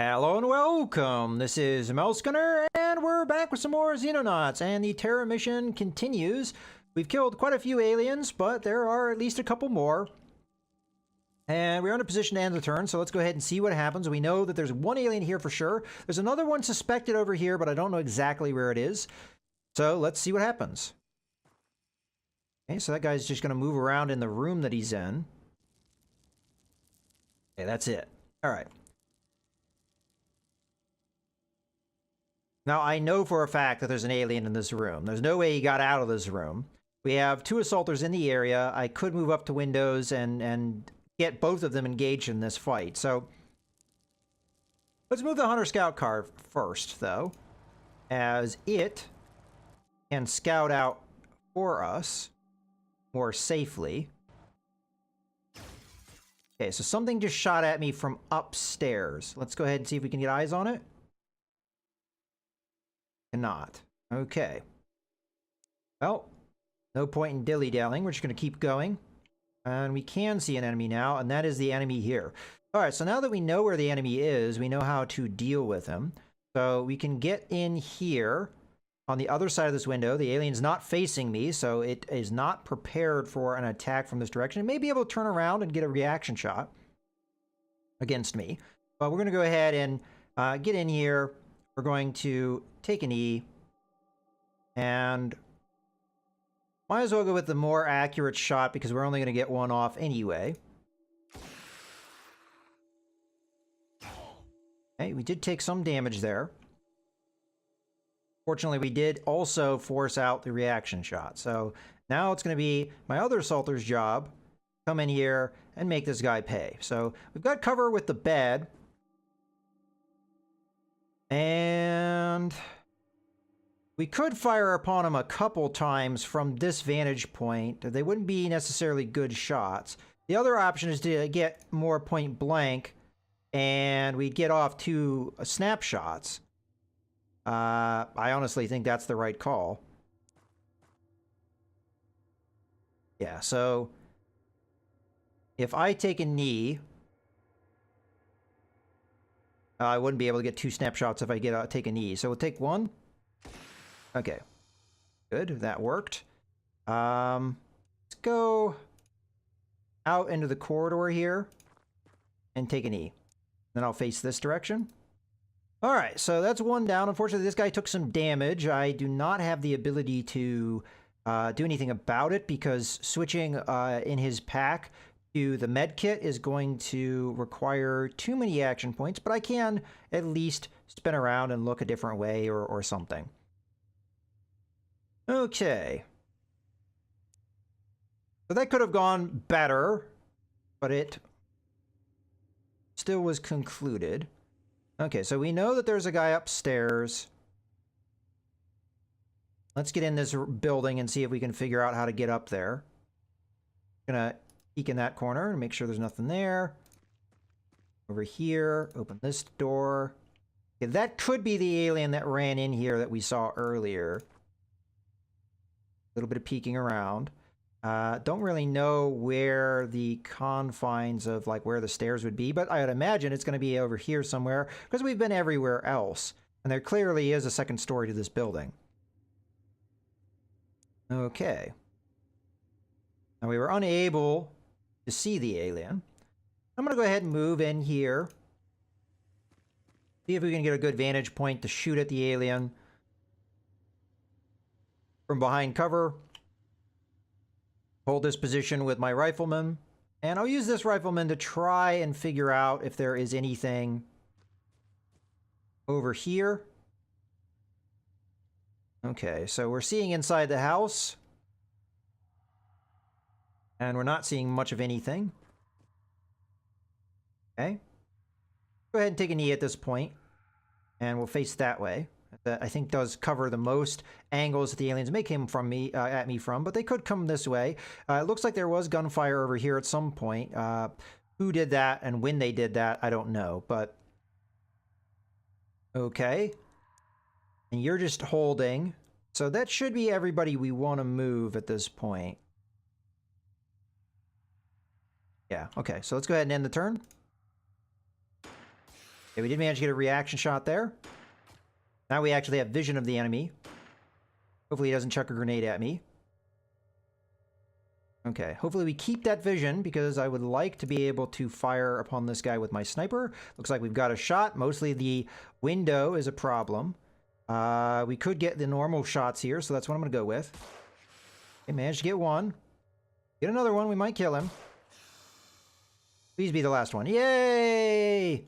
Hello and welcome. This is Gunner, and we're back with some more Xenonauts, and the Terra mission continues. We've killed quite a few aliens, but there are at least a couple more. And we're in a position to end the turn, so let's go ahead and see what happens. We know that there's one alien here for sure. There's another one suspected over here, but I don't know exactly where it is. So let's see what happens. Okay, so that guy's just going to move around in the room that he's in. Okay, that's it. All right. Now, I know for a fact that there's an alien in this room. There's no way he got out of this room. We have two assaulters in the area. I could move up to windows and get both of them engaged in this fight. So, let's move the Hunter Scout car first, though, as it can scout out for us more safely. Okay, so something just shot at me from upstairs. Let's go ahead and see if we can get eyes on it. Cannot. Okay. Well, no point in dilly-dallying. We're just going to keep going. And we can see an enemy now, and that is the enemy here. All right, so now that we know where the enemy is, we know how to deal with him. So we can get in here on the other side of this window. The alien's not facing me, so it is not prepared for an attack from this direction. It may be able to turn around and get a reaction shot against me. But we're going to go ahead and get in here. We're going to take an E, and might as well go with the more accurate shot because we're only going to get one off anyway. Okay, we did take some damage there. Fortunately, we did also force out the reaction shot. So now it's going to be my other assaulter's job. Come in here and make this guy pay. So we've got cover with the bed. And we could fire upon him a couple times from this vantage point. They wouldn't be necessarily good shots. The other option is to get more point blank, and we get off two snapshots. I honestly think that's the right call. Yeah, so if I take a knee, I wouldn't be able to get two snapshots if I take a knee. So we'll take one. Okay. Good. That worked. Let's go out into the corridor here and take a knee. Then I'll face this direction. All right. So that's one down. Unfortunately, this guy took some damage. I do not have the ability to do anything about it because switching in his pack to the med kit is going to require too many action points, but I can at least spin around and look a different way or something. Okay. So that could have gone better, but it still was concluded. Okay, so we know that there's a guy upstairs. Let's get in this building and see if we can figure out how to get up there. Gonna peek in that corner and make sure there's nothing there. Over here, open this door. Okay, that could be the alien that ran in here that we saw earlier. A little bit of peeking around. Don't really know where the confines of like where the stairs would be, but I would imagine it's going to be over here somewhere because we've been everywhere else. And there clearly is a second story to this building. Okay. Now we were unable to see the alien. I'm going to go ahead and move in here. See if we can get a good vantage point to shoot at the alien from behind cover. Hold this position with my rifleman. And I'll use this rifleman to try and figure out if there is anything over here. Okay, so we're seeing inside the house. And we're not seeing much of anything. Okay. Go ahead and take a knee at this point. And we'll face that way. That I think does cover the most angles that the aliens may come from at me from, but they could come this way. It looks like there was gunfire over here at some point. Who did that and when they did that, I don't know, but okay. And you're just holding. So that should be everybody we want to move at this point. Yeah, okay. So let's go ahead and end the turn. Okay, we did manage to get a reaction shot there. Now we actually have vision of the enemy. Hopefully he doesn't chuck a grenade at me. Okay, hopefully we keep that vision because I would like to be able to fire upon this guy with my sniper. Looks like we've got a shot. Mostly the window is a problem. We could get the normal shots here, so that's what I'm going to go with. Okay, managed to get one. Get another one, we might kill him. Please be the last one. Yay!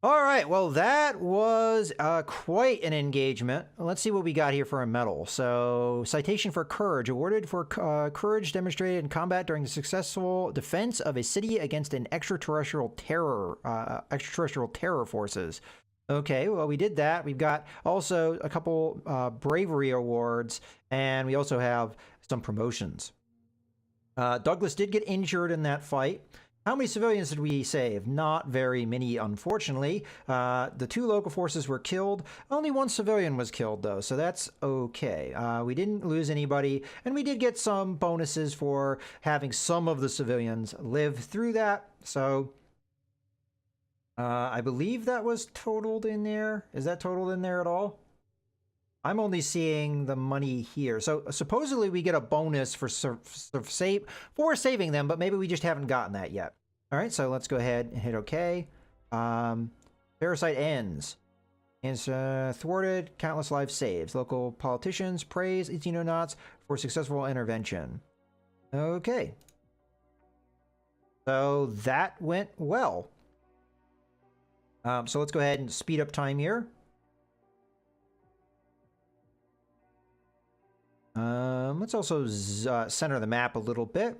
Alright, well that was quite an engagement. Let's see what we got here for a medal. So, citation for courage. Awarded for courage demonstrated in combat during the successful defense of a city against an extraterrestrial terror forces. Okay, well we did that. We've got also a couple bravery awards, and we also have some promotions. Douglas did get injured in that fight. How many civilians did we save? Not very many, unfortunately. The 2 local forces were killed. Only 1 civilian was killed, though, so that's okay. We didn't lose anybody, and we did get some bonuses for having some of the civilians live through that. So, I believe that was totaled in there. Is that totaled in there at all? I'm only seeing the money here. So supposedly we get a bonus for saving them, but maybe we just haven't gotten that yet. All right, so let's go ahead and hit OK. Parasite ends. It's thwarted, countless lives saved. Local politicians praise Xenonauts for successful intervention. Okay. So that went well. So let's go ahead and speed up time here. Let's also center the map a little bit.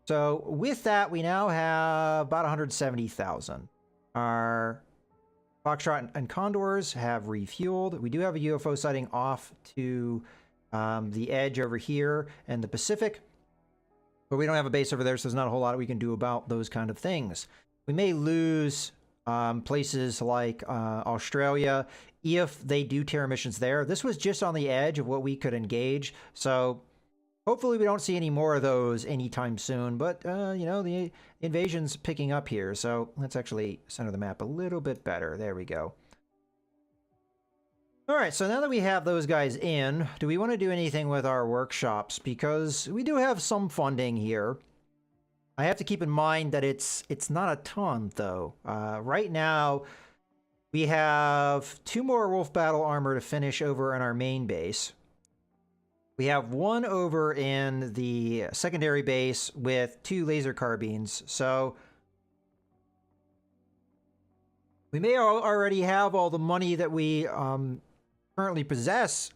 So with that, we now have about 170,000. Our Foxtrot and Condors have refueled. We do have a UFO sighting off to the edge over here in the Pacific. But we don't have a base over there, so there's not a whole lot we can do about those kind of things. We may lose places like Australia if they do terror missions there. This was just on the edge of what we could engage, so hopefully we don't see any more of those anytime soon. But you know, the invasion's picking up here, so let's actually center the map a little bit better. There we go. All right, so now that we have those guys in, do we want to do anything with our workshops? Because we do have some funding here. I have to keep in mind that it's not a ton, though. Right now, we have 2 more Wolf Battle Armor to finish over in our main base. We have 1 over in the secondary base with 2 laser carbines. So we may already have all the money that we currently possess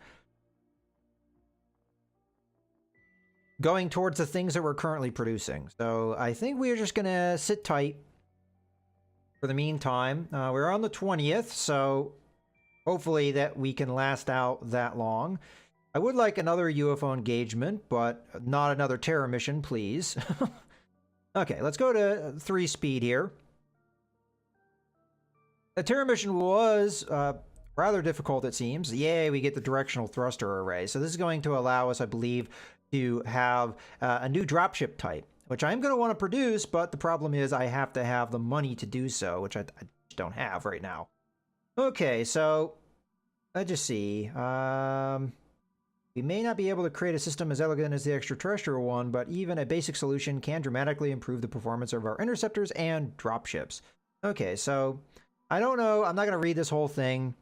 going towards the things that we're currently producing. So I think we are just going to sit tight for the meantime. We're on the 20th, so hopefully that we can last out that long. I would like another UFO engagement, but not another terror mission, please. Okay, let's go to 3 speed here. The terror mission was rather difficult, it seems. Yay, we get the directional thruster array. So this is going to allow us, I believe, to have a new dropship type, which I'm going to want to produce, but the problem is I have to have the money to do so, which I just don't have right now. Okay, so let's just see. We may not be able to create a system as elegant as the extraterrestrial one, but even a basic solution can dramatically improve the performance of our interceptors and dropships. Okay, so I don't know. I'm not going to read this whole thing.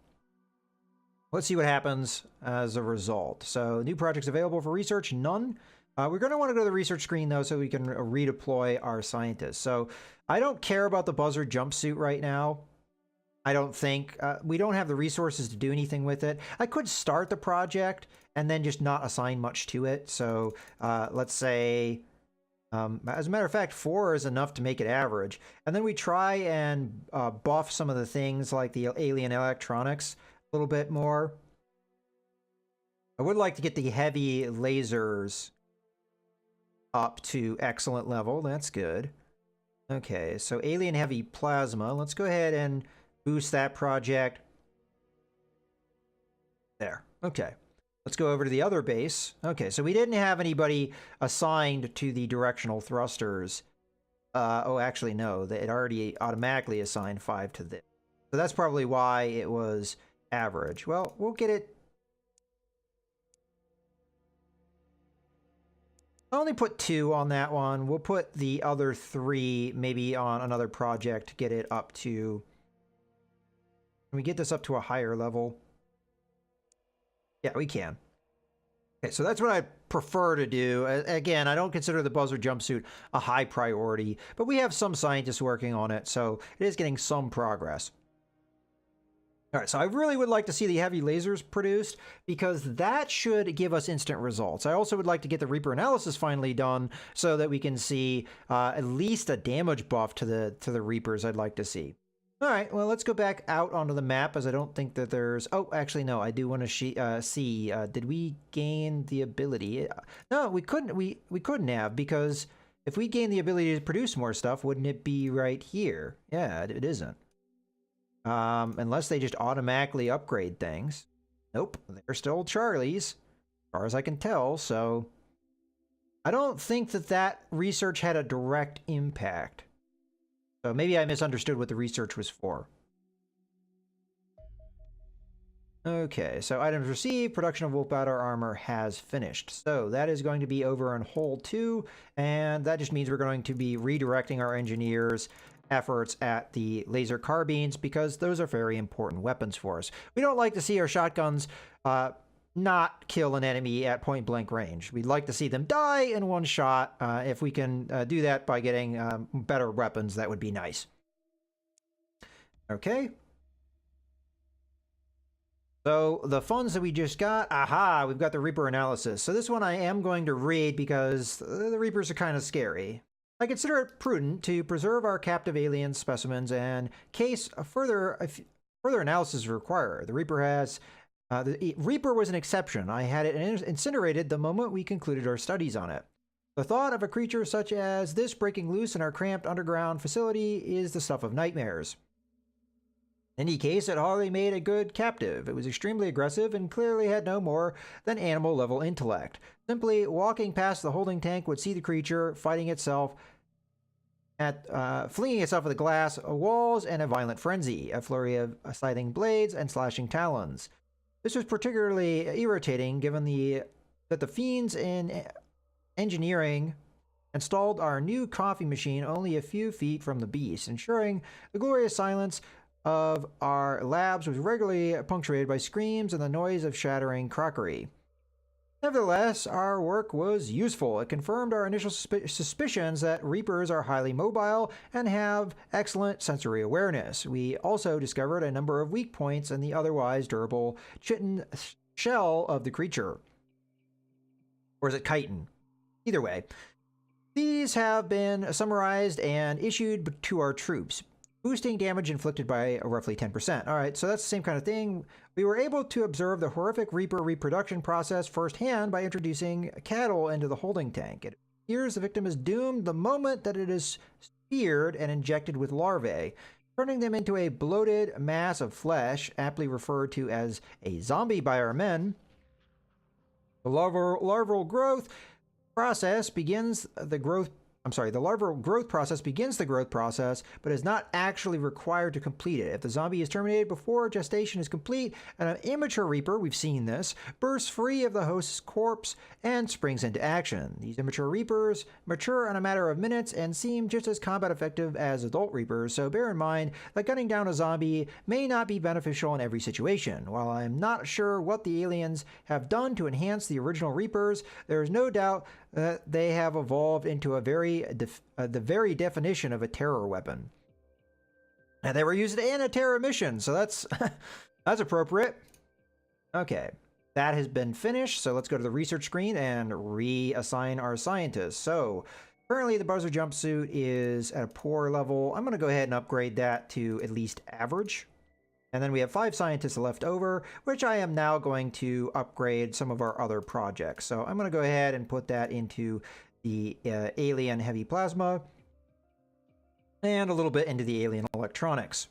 Let's see what happens as a result. So, new projects available for research, none. We're going to want to go to the research screen, though, so we can redeploy our scientists. So, I don't care about the Buzzard jumpsuit right now. I don't think. We don't have the resources to do anything with it. I could start the project and then just not assign much to it. So, let's say, as a matter of fact, 4 is enough to make it average. And then we try and buff some of the things like the alien electronics a little bit more. I would like to get the heavy lasers up to excellent level. That's good. Okay, so alien heavy plasma. Let's go ahead and boost that project. There. Okay. Let's go over to the other base. Okay, so we didn't have anybody assigned to the directional thrusters Oh, actually, no. It already automatically assigned 5 to this. So that's probably why it was average. Well, we'll get it. I only put 2 on that one. We'll put the other 3 maybe on another project to get it up to... Can we get this up to a higher level? Yeah, we can. Okay, so that's what I prefer to do. Again, I don't consider the buzzer jumpsuit a high priority, but we have some scientists working on it, so it is getting some progress. All right, so I really would like to see the heavy lasers produced because that should give us instant results. I also would like to get the Reaper analysis finally done so that we can see at least a damage buff to the Reapers I'd like to see. All right, well, let's go back out onto the map as I don't think that there's... Oh, actually, no, I do want to see... did we gain the ability? No, we couldn't. We couldn't have, because if we gain the ability to produce more stuff, wouldn't it be right here? Yeah, it isn't. Unless they just automatically upgrade things. Nope, they're still Charlie's, as far as I can tell, so... I don't think that research had a direct impact. So maybe I misunderstood what the research was for. Okay, so items received, production of wolf battle armor has finished. So that is going to be over in hole 2, and that just means we're going to be redirecting our engineers' efforts at the laser carbines because those are very important weapons for us. We don't like to see our shotguns not kill an enemy at point blank range. We'd like to see them die in one shot. If we can do that by getting better weapons, that would be nice. Okay. So the funds that we just got, aha, we've got the Reaper analysis. So this one I am going to read because the Reapers are kind of scary. I consider it prudent to preserve our captive alien specimens in case further analysis is required. The Reaper was an exception. I had it incinerated the moment we concluded our studies on it. The thought of a creature such as this breaking loose in our cramped underground facility is the stuff of nightmares. In any case, it hardly made a good captive. It was extremely aggressive and clearly had no more than animal-level intellect. Simply walking past the holding tank would see the creature fighting itself flinging itself at the glass walls in a violent frenzy, a flurry of scything blades and slashing talons. This was particularly irritating given that the fiends in engineering installed our new coffee machine only a few feet from the beast, ensuring the glorious silence of our labs was regularly punctuated by screams and the noise of shattering crockery. Nevertheless, our work was useful. It confirmed our initial suspicions that Reapers are highly mobile and have excellent sensory awareness. We also discovered a number of weak points in the otherwise durable chitin shell of the creature. Or is it chitin? Either way. These have been summarized and issued to our troops, boosting damage inflicted by roughly 10%. All right, so that's the same kind of thing. We were able to observe the horrific Reaper reproduction process firsthand by introducing cattle into the holding tank. It appears the victim is doomed the moment that it is speared and injected with larvae, turning them into a bloated mass of flesh, aptly referred to as a zombie by our men. The larval growth process begins the growth the larval growth process begins the growth process, but is not actually required to complete it. If the zombie is terminated before gestation is complete, an immature Reaper, we've seen this, bursts free of the host's corpse and springs into action. These immature Reapers mature in a matter of minutes and seem just as combat effective as adult Reapers, so bear in mind that gunning down a zombie may not be beneficial in every situation. While I'm not sure what the aliens have done to enhance the original Reapers, there is no doubt they have evolved into the very definition of a terror weapon. And they were used in a terror mission, so that's that's appropriate. Okay, that has been finished, so let's go to the research screen and reassign our scientists. So currently the buzzer jumpsuit is at a poor level. I'm going to go ahead and upgrade that to at least average. And then we have 5 scientists left over, which I am now going to upgrade some of our other projects. So I'm going to go ahead and put that into the alien heavy plasma and a little bit into the alien electronics.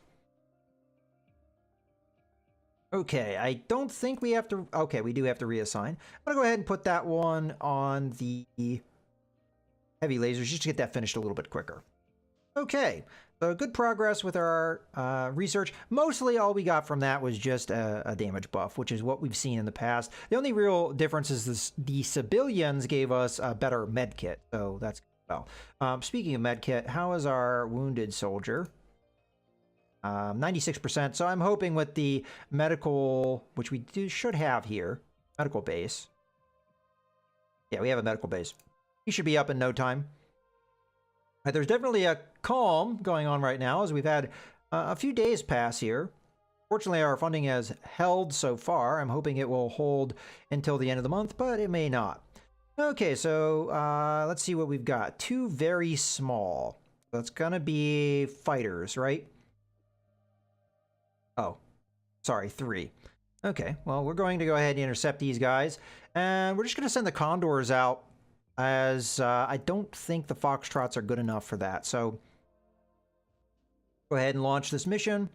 Okay, I don't think we have to... Okay, we do have to reassign. I'm going to go ahead and put that one on the heavy lasers just to get that finished a little bit quicker. Okay, so good progress with our research. Mostly all we got from that was just a damage buff, which is what we've seen in the past. The only real difference is the civilians gave us a better med kit, so that's well. Speaking of med kit, how is our wounded soldier? 96%, so I'm hoping with the medical, which we should have here, medical base. Yeah, we have a medical base. He should be up in no time. There's definitely a calm going on right now as we've had a few days pass here. Fortunately, our funding has held so far. I'm hoping it will hold until the end of the month, but it may not. Okay, so let's see what we've got. 2 very small. That's gonna be fighters, right? Oh, sorry, 3. Okay, well, we're going to go ahead and intercept these guys. And we're just going to send the Condors out, as I don't think the Foxtrots are good enough for that. So go ahead and launch this mission.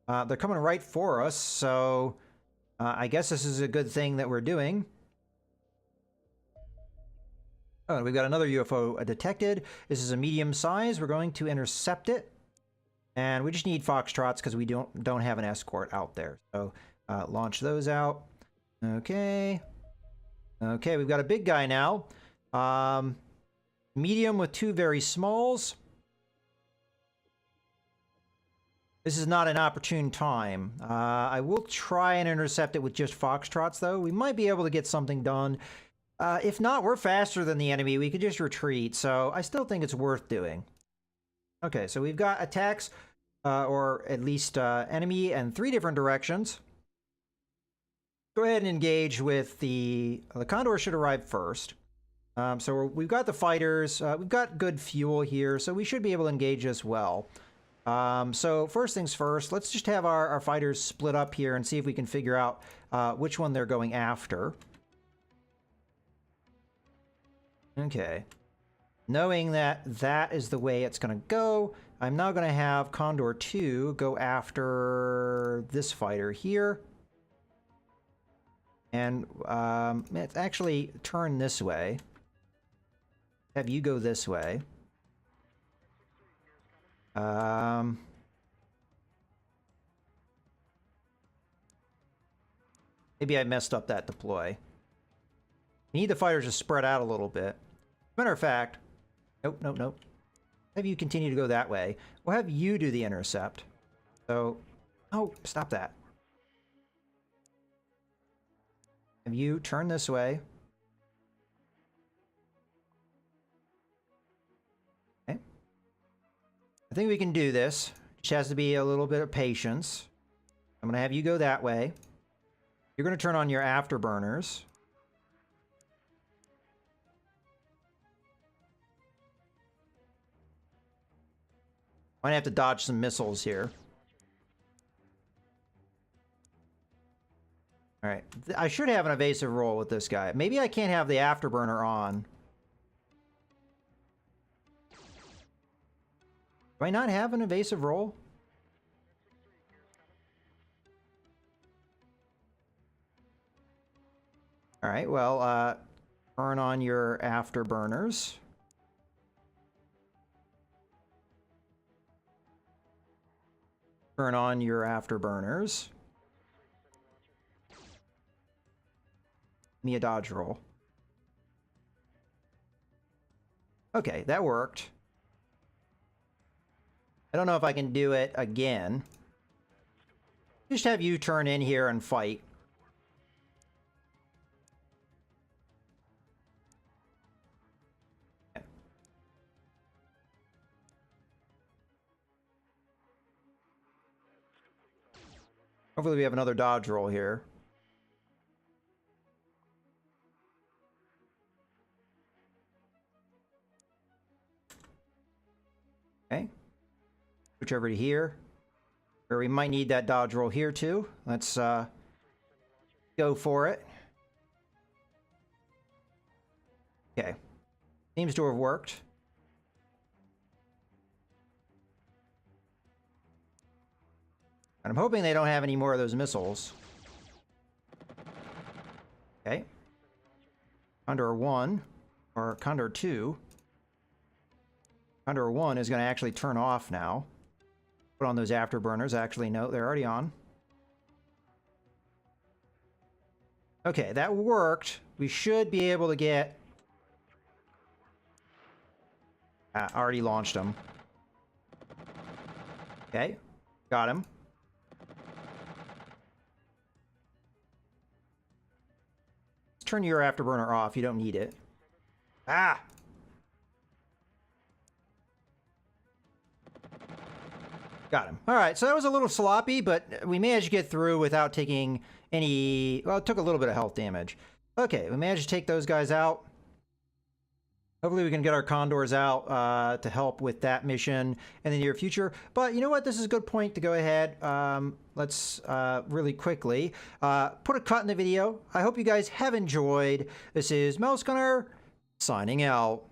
They're coming right for us, so I guess this is a good thing that we're doing. Oh, we've got another UFO detected. This is a medium size. We're going to intercept it. And we just need Foxtrots because we don't have an escort out there. So launch those out. Okay. Okay, we've got a big guy now. Medium with 2 very smalls. This is not an opportune time. I will try and intercept it with just Foxtrots, though. We might be able to get something done. If not, we're faster than the enemy. We could just retreat, so I still think it's worth doing. Okay, so we've got attacks, or at least enemy in 3 different directions. Go ahead and engage with the Condor should arrive first. So we've got the fighters. We've got good fuel here, so we should be able to engage as well. So first things first, let's just have our fighters split up here and see if we can figure out which one they're going after. Okay. Knowing that that is the way it's going to go, I'm now going to have Condor 2 go after this fighter here. And let's actually turn this way. Have you go this way. Maybe I messed up that deploy. We need the fighters to spread out a little bit. Matter of fact, nope. Have you continue to go that way. We'll have you do the intercept. So, oh, stop that. Have you turn this way. Okay. I think we can do this. Just has to be a little bit of patience. I'm going to have you go that way. You're going to turn on your afterburners. Might have to dodge some missiles here. Alright. I should have an evasive roll with this guy. Maybe I can't have the afterburner on. Do I not have an evasive roll? Alright, well, turn on your afterburners. Turn on your afterburners. Give me a dodge roll. Okay, that worked. I don't know if I can do it again. Just have you turn in here and fight. Hopefully we have another dodge roll here. Okay. Switch over to here. Or we might need that dodge roll here too. Let's go for it. Okay. Seems to have worked. And I'm hoping they don't have any more of those missiles. Okay. Condor 1, or Condor 2. Under 1 is going to actually turn off now. Put on those afterburners. Actually, no, they're already on. Okay, that worked. We should be able to get... already launched them. Okay, got him. Turn your afterburner off. You don't need it. Ah! Got him. All right, so that was a little sloppy, but we managed to get through without taking any... Well, it took a little bit of health damage. Okay, we managed to take those guys out. Hopefully we can get our Condors out to help with that mission in the near future. But you know what? This is a good point to go ahead. Let's really quickly put a cut in the video. I hope you guys have enjoyed. This is Mouse Gunner signing out.